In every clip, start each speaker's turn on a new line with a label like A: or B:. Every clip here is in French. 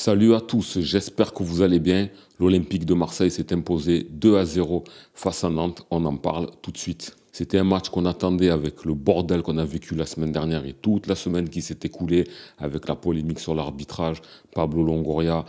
A: Salut à tous, j'espère que vous allez bien. L'Olympique de Marseille s'est imposé 2-0 face à Nantes. On en parle tout de suite. C'était un match qu'on attendait avec le bordel qu'on a vécu la semaine dernière et toute la semaine qui s'est écoulée avec la polémique sur l'arbitrage. Pablo Longoria,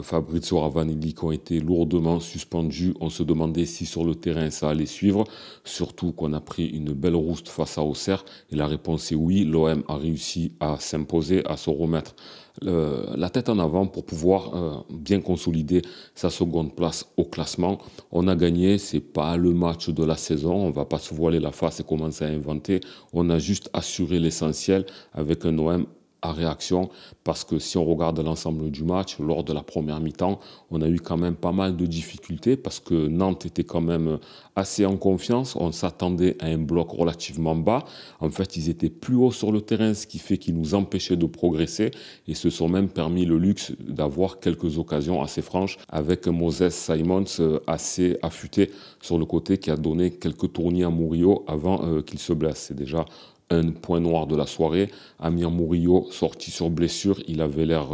A: Fabrizio Ravanelli qui ont été lourdement suspendus. On se demandait si sur le terrain ça allait suivre, surtout qu'on a pris une belle rouste face à Auxerre. Et la réponse est oui, l'OM a réussi à s'imposer, à se remettre la tête en avant pour pouvoir bien consolider sa seconde place au classement. On a gagné, c'est pas le match de la saison, on va pas se voiler la face et commencer à inventer. On a juste assuré l'essentiel avec un OM à réaction, parce que si on regarde l'ensemble du match, lors de la première mi-temps, on a eu quand même pas mal de difficultés parce que Nantes était quand même assez en confiance. On s'attendait à un bloc relativement bas. En fait, ils étaient plus haut sur le terrain, ce qui fait qu'ils nous empêchaient de progresser et se sont même permis le luxe d'avoir quelques occasions assez franches avec Moses Simons assez affûté sur le côté qui a donné quelques tournis à Murillo avant qu'il se blesse. C'est déjà un point noir de la soirée. Amir Murillo, sorti sur blessure, il avait l'air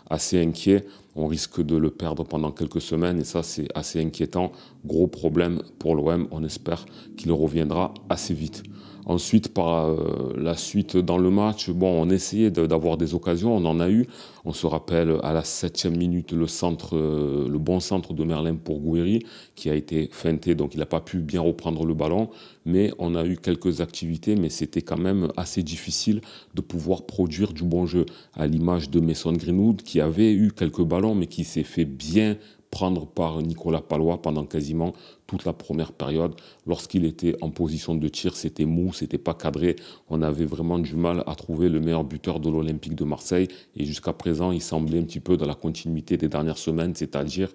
A: assez inquiet. On risque de le perdre pendant quelques semaines et ça, c'est assez inquiétant. Gros problème pour l'OM. On espère qu'il reviendra assez vite. Ensuite, par la suite dans le match, bon, on essayait d'avoir des occasions, on en a eu. On se rappelle à la 7e minute le bon centre de Merlin pour Gouiri qui a été feinté, donc il n'a pas pu bien reprendre le ballon. Mais on a eu quelques activités, mais c'était quand même assez difficile de pouvoir produire du bon jeu. À l'image de Mason Greenwood qui avait eu quelques ballons, mais qui s'est fait bien prendre par Nicolas Pallois pendant quasiment toute la première période. Lorsqu'il était en position de tir, c'était mou, c'était pas cadré. On avait vraiment du mal à trouver le meilleur buteur de l'Olympique de Marseille. Et jusqu'à présent, il semblait un petit peu dans la continuité des dernières semaines, c'est-à-dire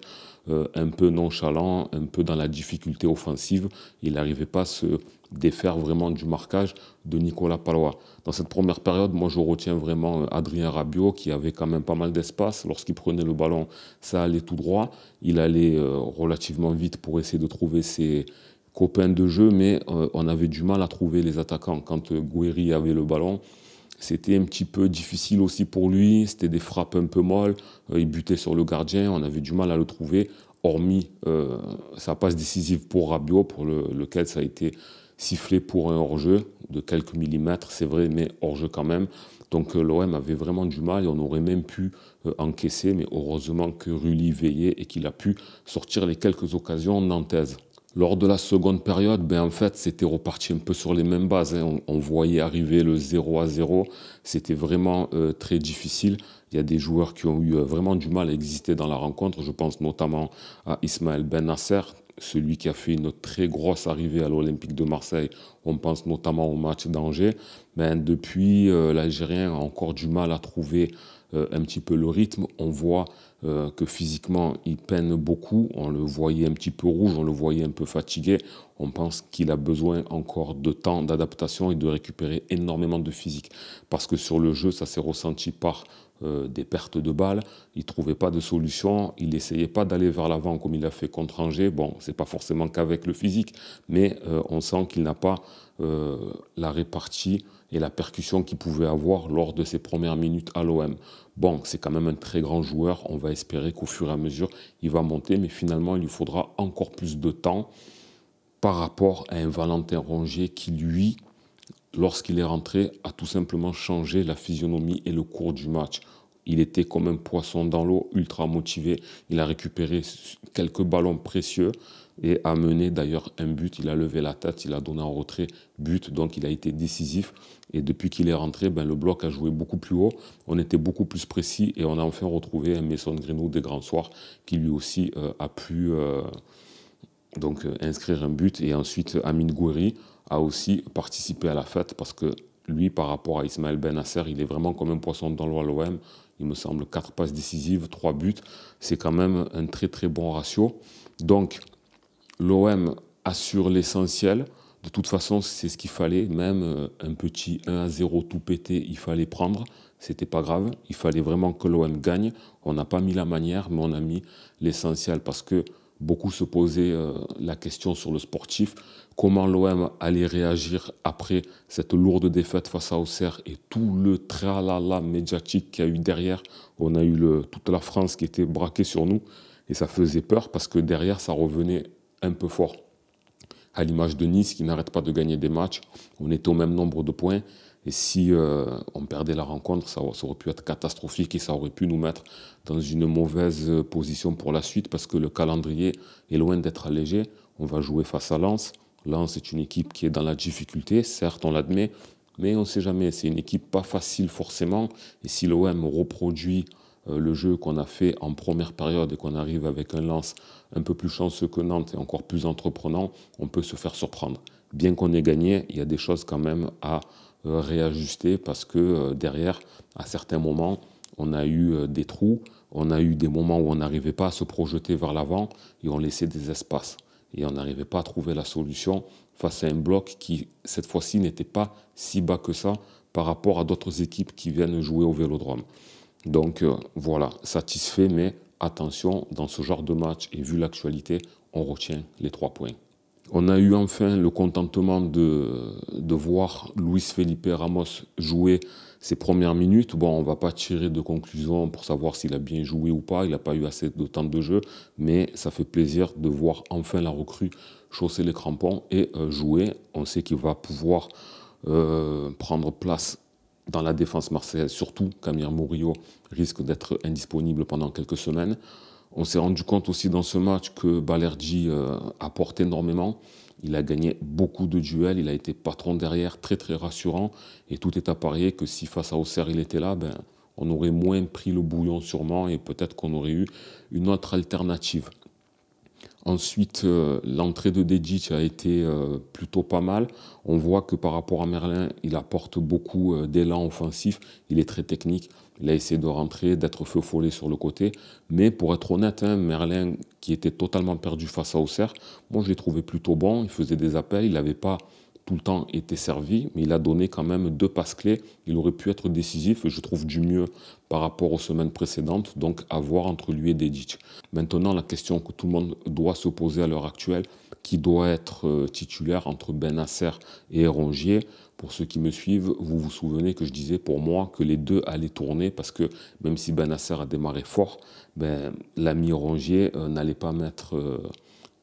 A: un peu nonchalant, un peu dans la difficulté offensive. Il n'arrivait pas à se défaire vraiment du marquage de Nicolas Pallois. Dans cette première période, moi je retiens vraiment Adrien Rabiot qui avait quand même pas mal d'espace. Lorsqu'il prenait le ballon, ça allait tout droit. Il allait relativement vite pour essayer de trouver ses copains de jeu, mais on avait du mal à trouver les attaquants. Quand Gouiri avait le ballon, c'était un petit peu difficile aussi pour lui. C'était des frappes un peu molles. Il butait sur le gardien. On avait du mal à le trouver, hormis sa passe décisive pour Rabiot, pour lequel ça a été sifflé pour un hors-jeu de quelques millimètres, c'est vrai, mais hors-jeu quand même. Donc l'OM avait vraiment du mal et on aurait même pu encaisser, mais heureusement que Rulli veillait et qu'il a pu sortir les quelques occasions nantaises. Lors de la seconde période, ben en fait, c'était reparti un peu sur les mêmes bases, hein. On voyait arriver le 0-0. C'était vraiment très difficile. Il y a des joueurs qui ont eu vraiment du mal à exister dans la rencontre. Je pense notamment à Ismaël Ben Nasser, celui qui a fait une très grosse arrivée à l'Olympique de Marseille. On pense notamment au match d'Angers. Ben, depuis, l'Algérien a encore du mal à trouver un petit peu le rythme. On voit que physiquement, il peine beaucoup. On le voyait un petit peu rouge, on le voyait un peu fatigué. On pense qu'il a besoin encore de temps d'adaptation et de récupérer énormément de physique. Parce que sur le jeu, ça s'est ressenti par des pertes de balles. Il ne trouvait pas de solution. Il n'essayait pas d'aller vers l'avant comme il a fait contre Angers. Bon, ce n'est pas forcément qu'avec le physique, mais on sent qu'il n'a pas la répartie et la percussion qu'il pouvait avoir lors de ses premières minutes à l'OM. Bon, c'est quand même un très grand joueur. On va espérer qu'au fur et à mesure, il va monter, mais finalement, il lui faudra encore plus de temps par rapport à un Valentin Rongier qui, lui, lorsqu'il est rentré, a tout simplement changé la physionomie et le cours du match. Il était comme un poisson dans l'eau, ultra motivé. Il a récupéré quelques ballons précieux et a mené d'ailleurs un but. Il a levé la tête, il a donné en retrait but, donc il a été décisif. Et depuis qu'il est rentré, ben, le bloc a joué beaucoup plus haut. On était beaucoup plus précis et on a enfin retrouvé un Mason Greenwood des grands soirs qui lui aussi a pu inscrire un but. Et ensuite, Amine Gouiri a aussi participé à la fête parce que lui, par rapport à Ismaël Ben Nasser, il est vraiment comme un poisson dans l'eau à l'OM. Il me semble 4 passes décisives, 3 buts. C'est quand même un très très bon ratio. Donc, l'OM assure l'essentiel. De toute façon, c'est ce qu'il fallait. Même un petit 1-0 tout pété, il fallait prendre. C'était pas grave. Il fallait vraiment que l'OM gagne. On n'a pas mis la manière, mais on a mis l'essentiel parce que beaucoup se posaient la question sur le sportif, comment l'OM allait réagir après cette lourde défaite face à Auxerre et tout le tralala médiatique qu'il y a eu derrière. On a eu toute la France qui était braquée sur nous et ça faisait peur parce que derrière, ça revenait un peu fort. À l'image de Nice qui n'arrête pas de gagner des matchs, on était au même nombre de points. Et si on perdait la rencontre, ça aurait pu être catastrophique et ça aurait pu nous mettre dans une mauvaise position pour la suite parce que le calendrier est loin d'être allégé. On va jouer face à Lens. Lens est une équipe qui est dans la difficulté, certes on l'admet, mais on ne sait jamais. C'est une équipe pas facile forcément. Et si l'OM reproduit le jeu qu'on a fait en première période et qu'on arrive avec un Lens un peu plus chanceux que Nantes et encore plus entreprenant, on peut se faire surprendre. Bien qu'on ait gagné, il y a des choses quand même à réajuster parce que derrière, à certains moments, on a eu des trous, on a eu des moments où on n'arrivait pas à se projeter vers l'avant et on laissait des espaces. Et on n'arrivait pas à trouver la solution face à un bloc qui, cette fois-ci, n'était pas si bas que ça par rapport à d'autres équipes qui viennent jouer au Vélodrome. Donc voilà, satisfait, mais attention, dans ce genre de match, et vu l'actualité, on retient les 3 points. On a eu enfin le contentement de voir Luis Felipe Ramos jouer ses premières minutes. Bon, on ne va pas tirer de conclusion pour savoir s'il a bien joué ou pas, il n'a pas eu assez de temps de jeu, mais ça fait plaisir de voir enfin la recrue chausser les crampons et jouer. On sait qu'il va pouvoir prendre place dans la défense marseillaise, surtout Camille Murillo risque d'être indisponible pendant quelques semaines. On s'est rendu compte aussi dans ce match que Balerdi apporte énormément. Il a gagné beaucoup de duels, il a été patron derrière, très très rassurant. Et tout est à parier que si face à Auxerre il était là, on aurait moins pris le bouillon sûrement et peut-être qu'on aurait eu une autre alternative. Ensuite, l'entrée de Dedic a été plutôt pas mal. On voit que par rapport à Merlin, il apporte beaucoup d'élan offensif. Il est très technique. Il a essayé de rentrer, d'être feu follet sur le côté. Mais pour être honnête, Merlin, qui était totalement perdu face à Auxerre, moi je l'ai trouvé plutôt bon. Il faisait des appels. Il n'avait pas tout le temps été servi, mais il a donné quand même 2 passes clés. Il aurait pu être décisif, et je trouve du mieux par rapport aux semaines précédentes, donc à voir entre lui et Dedic. Maintenant, la question que tout le monde doit se poser à l'heure actuelle, qui doit être titulaire entre Bennacer et Rongier. Pour ceux qui me suivent, vous vous souvenez que je disais pour moi que les deux allaient tourner parce que même si Bennacer a démarré fort, l'ami Rongier n'allait pas mettre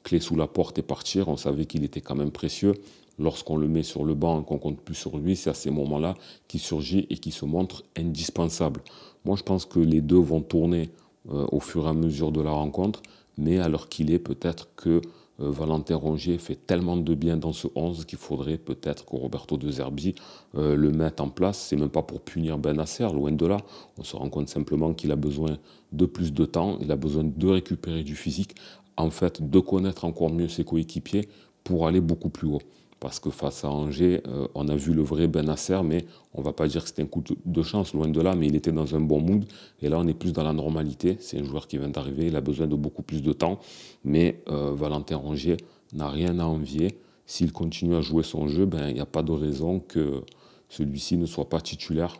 A: clé sous la porte et partir. On savait qu'il était quand même précieux. Lorsqu'on le met sur le banc et qu'on compte plus sur lui, c'est à ces moments-là qu'il surgit et qu'il se montre indispensable. Moi, je pense que les deux vont tourner au fur et à mesure de la rencontre, mais alors qu'il est, peut-être que Valentin Rongier fait tellement de bien dans ce 11 qu'il faudrait peut-être que Roberto De Zerbi le mette en place. C'est même pas pour punir Bennacer, loin de là. On se rend compte simplement qu'il a besoin de plus de temps, il a besoin de récupérer du physique, en fait de connaître encore mieux ses coéquipiers pour aller beaucoup plus haut. Parce que face à Angers, on a vu le vrai Bennacer, mais on ne va pas dire que c'était un coup de chance, loin de là, mais il était dans un bon mood. Et là, on est plus dans la normalité. C'est un joueur qui vient d'arriver, il a besoin de beaucoup plus de temps. Mais Valentin Rongier n'a rien à envier. S'il continue à jouer son jeu, il n'y a pas de raison que celui-ci ne soit pas titulaire.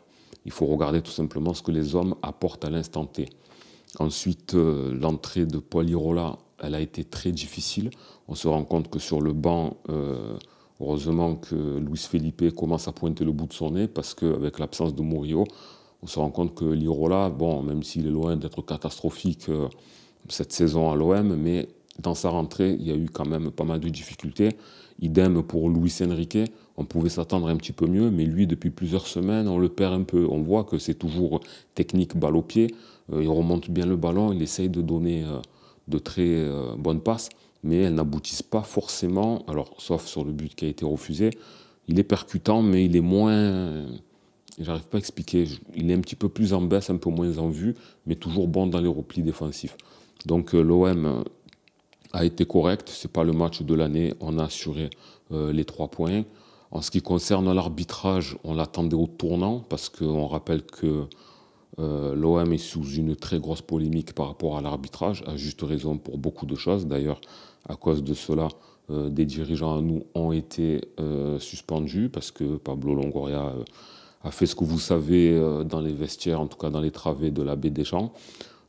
A: Il faut regarder tout simplement ce que les hommes apportent à l'instant T. Ensuite, l'entrée de Paul Irola, elle a été très difficile. On se rend compte que sur le banc, heureusement que Luis Felipe commence à pointer le bout de son nez parce qu'avec l'absence de Murillo, on se rend compte que l'Irola, bon, même s'il est loin d'être catastrophique cette saison à l'OM, mais dans sa rentrée, il y a eu quand même pas mal de difficultés. Idem pour Luis Enrique, on pouvait s'attendre un petit peu mieux, mais lui, depuis plusieurs semaines, on le perd un peu. On voit que c'est toujours technique, balle au pied. Il remonte bien le ballon, il essaye de donner de très bonnes passes, mais elles n'aboutissent pas forcément, alors sauf sur le but qui a été refusé. Il est percutant, mais il est moins... J'arrive pas à expliquer. Il est un petit peu plus en baisse, un peu moins en vue, mais toujours bon dans les replis défensifs. Donc l'OM a été correct. C'est pas le match de l'année. On a assuré les 3 points. En ce qui concerne l'arbitrage, on l'attendait au tournant parce qu'on rappelle que l'OM est sous une très grosse polémique par rapport à l'arbitrage, à juste raison pour beaucoup de choses. D'ailleurs, à cause de cela, des dirigeants à nous ont été suspendus parce que Pablo Longoria a fait ce que vous savez dans les vestiaires, en tout cas dans les travées de la baie des Champs.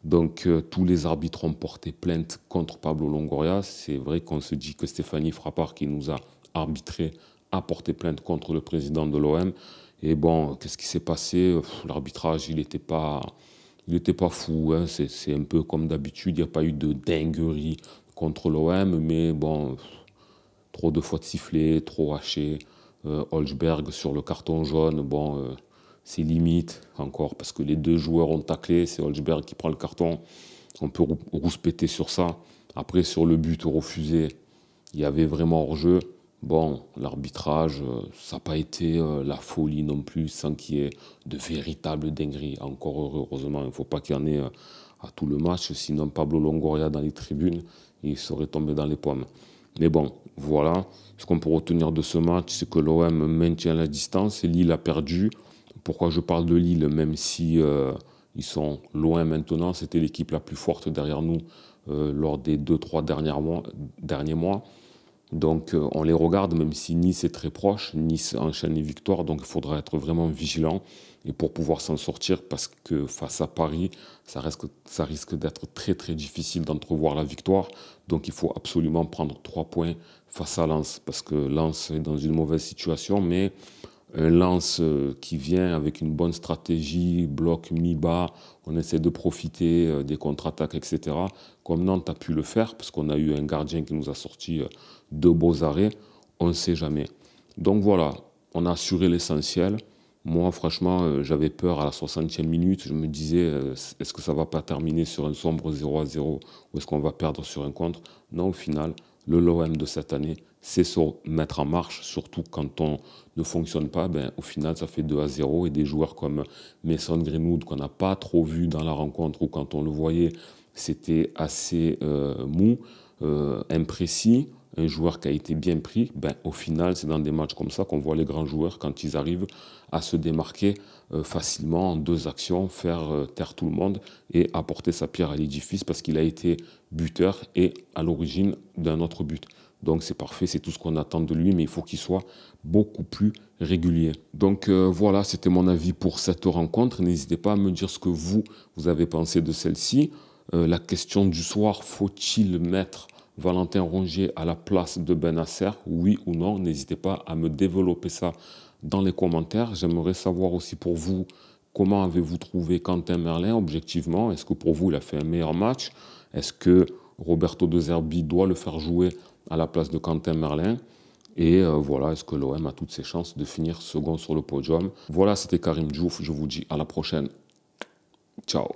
A: Donc tous les arbitres ont porté plainte contre Pablo Longoria. C'est vrai qu'on se dit que Stéphanie Frappart, qui nous a arbitré, a porté plainte contre le président de l'OM. Et bon, qu'est-ce qui s'est passé? L'arbitrage, il n'était pas fou. Hein. C'est un peu comme d'habitude. Il n'y a pas eu de dinguerie contre l'OM. Mais bon, trop de fautes sifflées, trop hachées. Holzberg sur le carton jaune, bon, c'est limite encore parce que les deux joueurs ont taclé. C'est Holzberg qui prend le carton. On peut rouspéter sur ça. Après, sur le but refusé, il y avait vraiment hors-jeu. Bon, l'arbitrage, ça n'a pas été la folie non plus, sans qu'il y ait de véritables dingueries. Encore heureux, heureusement, il ne faut pas qu'il y en ait à tout le match, sinon Pablo Longoria dans les tribunes, il serait tombé dans les pommes. Mais bon, voilà. Ce qu'on peut retenir de ce match, c'est que l'OM maintient la distance et Lille a perdu. Pourquoi je parle de Lille, même si ils sont loin maintenant, c'était l'équipe la plus forte derrière nous lors des 2-3 derniers mois. Donc on les regarde, même si Nice est très proche, Nice enchaîne les victoires, donc il faudra être vraiment vigilant et pour pouvoir s'en sortir, parce que face à Paris, ça risque d'être très très difficile d'entrevoir la victoire. Donc il faut absolument prendre 3 points face à Lens, parce que Lens est dans une mauvaise situation, mais un Lens qui vient avec une bonne stratégie, bloc mi-bas, on essaie de profiter des contre-attaques, etc. Comme Nantes a pu le faire, parce qu'on a eu un gardien qui nous a sorti 2 beaux arrêts, on ne sait jamais. Donc voilà, on a assuré l'essentiel. Moi, franchement, j'avais peur à la 60e minute. Je me disais, est-ce que ça ne va pas terminer sur un sombre 0-0 ou est-ce qu'on va perdre sur un contre? Non, au final, l'OM de cette année, c'est se mettre en marche, surtout quand on ne fonctionne pas. Ben, au final, ça fait 2-0 et des joueurs comme Mason Greenwood qu'on n'a pas trop vu dans la rencontre ou quand on le voyait, c'était assez mou, imprécis. Un joueur qui a été bien pris, ben, au final, c'est dans des matchs comme ça qu'on voit les grands joueurs, quand ils arrivent à se démarquer facilement en 2 actions, faire taire tout le monde et apporter sa pierre à l'édifice parce qu'il a été buteur et à l'origine d'un autre but. Donc c'est parfait, c'est tout ce qu'on attend de lui, mais il faut qu'il soit beaucoup plus régulier. Donc voilà, c'était mon avis pour cette rencontre. N'hésitez pas à me dire ce que vous avez pensé de celle-ci. La question du soir, faut-il mettre Valentin Rongier à la place de Bennacer, oui ou non? N'hésitez pas à me développer ça dans les commentaires. J'aimerais savoir aussi pour vous, comment avez-vous trouvé Quentin Merlin objectivement? Est-ce que pour vous, il a fait un meilleur match? Est-ce que Roberto De Zerbi doit le faire jouer à la place de Quentin Merlin? Et voilà, est-ce que l'OM a toutes ses chances de finir second sur le podium? Voilà, c'était Karim Diouf. Je vous dis à la prochaine. Ciao.